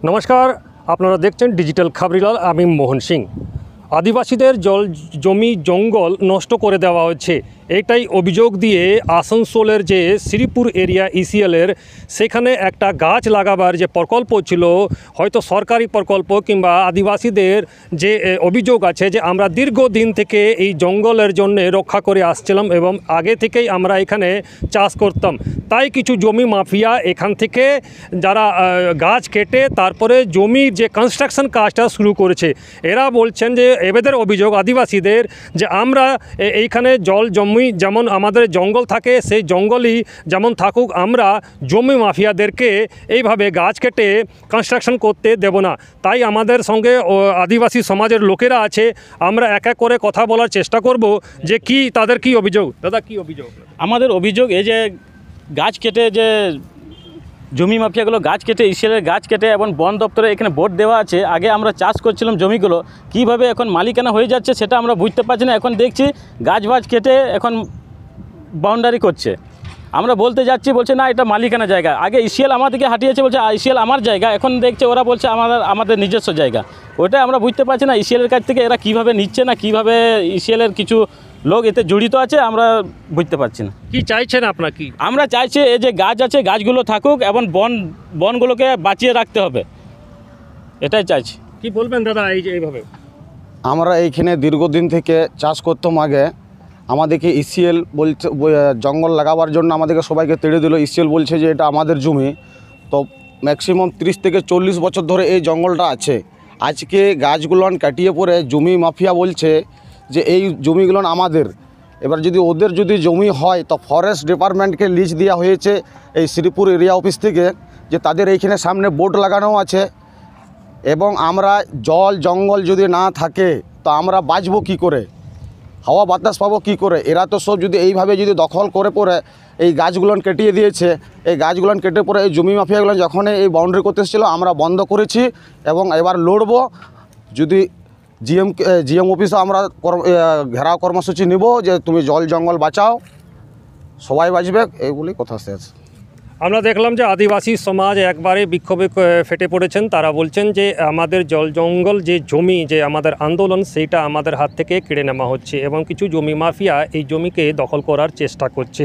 নমস্কার, আপনারা দেখছেন ডিজিটাল খবরিলাল। আমি মোহন সিং। আদিবাসীদের জমি জঙ্গল নষ্ট করে দেওয়া হচ্ছে, এটাই অভিযোগ দিয়ে আসানসোলের যে শ্রীপুর এরিয়া ইসিএলের সেখানে একটা গাছ লাগাবার যে প্রকল্প ছিল, হয়তো সরকারি প্রকল্প কিংবা আদিবাসীদের যে অভিযোগ আছে যে আমরা দীর্ঘদিন থেকে এই জঙ্গলের জন্য রক্ষা করে আসছিলাম এবং আগে থেকেই আমরা এখানে চাষ করতাম, তাই কিছু জমি মাফিয়া এখান থেকে যারা গাছ কেটে তারপরে জমির যে কনস্ট্রাকশন কাজটা শুরু করেছে। এরা বলছেন যে এদের অভিযোগ আদিবাসীদের যে আমরা এইখানে জমি যেমন আমাদের জঙ্গল থাকে সেই জঙ্গলই যেমন থাকুক, আমরা জমি মাফিয়াদেরকে এইভাবে গাছ কেটে কনস্ট্রাকশন করতে দেব না। তাই আমাদের সঙ্গে আদিবাসী সমাজের লোকেরা আছে, আমরা এক এক করে কথা বলার চেষ্টা করব যে কি তাদের কি অভিযোগ। দাদা, কি অভিযোগ? আমাদের অভিযোগ এই যে গাছ কেটে যে জমি মাফিয়াগুলো গাছ কেটে ইসিএলের গাছ কেটে এবং বন দপ্তরে এখানে বোর্ড দেওয়া আছে, আগে আমরা চাষ করছিলাম জমিগুলো, কিভাবে এখন মালিকানা হয়ে যাচ্ছে সেটা আমরা বুঝতে পারছি না। এখন দেখছি গাছ কেটে এখন বাউন্ডারি করছে। আমরা বলতে যাচ্ছি, বলছে না এটা মালিকানা জায়গা। আগে ইসিএল আমাদেরকে হাঁটিয়েছে, বলছে ইসিএল আমার জায়গা, এখন দেখছে ওরা বলছে আমাদের নিজস্ব জায়গা। ওটা আমরা বুঝতে পারছি না ইসিএলের কাছ থেকে এরা কীভাবে নিচ্ছে, না কীভাবে ইসিএলের কিছু লোক এতে জড়িত আছে, আমরা বুঝতে পারছি না। কি চাইছেন আপনারা? কি আমরা চাইছি এই যে গাছ আছে গাছগুলো থাকুক এবং বনগুলোকে বাঁচিয়ে রাখতে হবে, এটাই চাইছি। কি বলবেন দাদা এই যে এইভাবে? আমরা এইখানে দীর্ঘদিন থেকে চাষ করতাম। আগে আমাদেরকে ইসিএল বলছে জঙ্গল লাগাবার জন্য আমাদেরকে সবাইকে তেড়ে দিল। ইসিএল বলছে যে এটা আমাদের জমি, তো ম্যাক্সিমাম 30 থেকে 40 বছর ধরে এই জঙ্গলটা আছে। আজকে গাছগুলো কাটিয়ে পরে জমি মাফিয়া বলছে যে এই জমিগুলো আমাদের। এবার যদি ওদের যদি জমি হয় তো ফরেস্ট ডিপার্টমেন্টকে লিজ দেওয়া হয়েছে এই শ্রীপুর এরিয়া অফিস থেকে, যে তাদের এইখানে সামনে বোর্ড লাগানো আছে। এবং আমরা জঙ্গল যদি না থাকে তো আমরা বাঁচবো কী করে, হাওয়া বাতাস পাবো কী করে? এরা তো সব যদি এইভাবে যদি দখল করে পরে এই গাছগুলো কেটিয়ে দিয়েছে। এই গাছগুলো কেটে পরে এই জমি মাফিয়াগুলো যখন এই বাউন্ডারি করতে এসেছিলো আমরা বন্ধ করেছি এবং এবার লড়বো। যদি জিএম অফিসে আমরা ঘেরাও কর্মসূচি নিব যে তুমি জঙ্গল বাঁচাও, সবাই বাঁচবে, এইগুলি কথা শেষ। আমরা দেখলাম যে আদিবাসী সমাজ একবারে বিক্ষোভে ফেটে পড়েছেন। তারা বলছেন যে আমাদের জঙ্গল যে জমি যে আমাদের আন্দোলন সেইটা আমাদের হাত থেকে কেড়ে নেওয়া হচ্ছে এবং কিছু জমি মাফিয়া এই জমিকে দখল করার চেষ্টা করছে।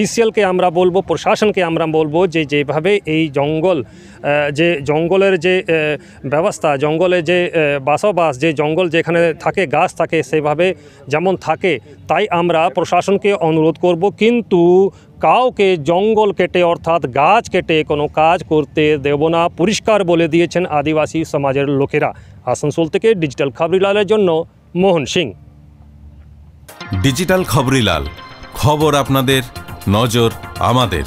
ইসিএলকে আমরা বলবো, প্রশাসনকে আমরা বলবো যে যেভাবে এই জঙ্গলের যে ব্যবস্থা, জঙ্গলে যে বাসবাস, যে জঙ্গল যেখানে থাকে গাছ থাকে সেভাবে যেমন থাকে, তাই আমরা প্রশাসনকে অনুরোধ করব। কিন্তু কাউকে জঙ্গল কেটে অর্থাৎ গাছ কেটে কোনো কাজ করতে দেব না, পরিষ্কার বলে দিয়েছেন আদিবাসী সমাজের লোকেরা। আসানসোল থেকে ডিজিটাল খবরিলালের জন্য মোহন সিং। ডিজিটাল খবরিলাল, খবর আপনাদের, নজর আমাদের।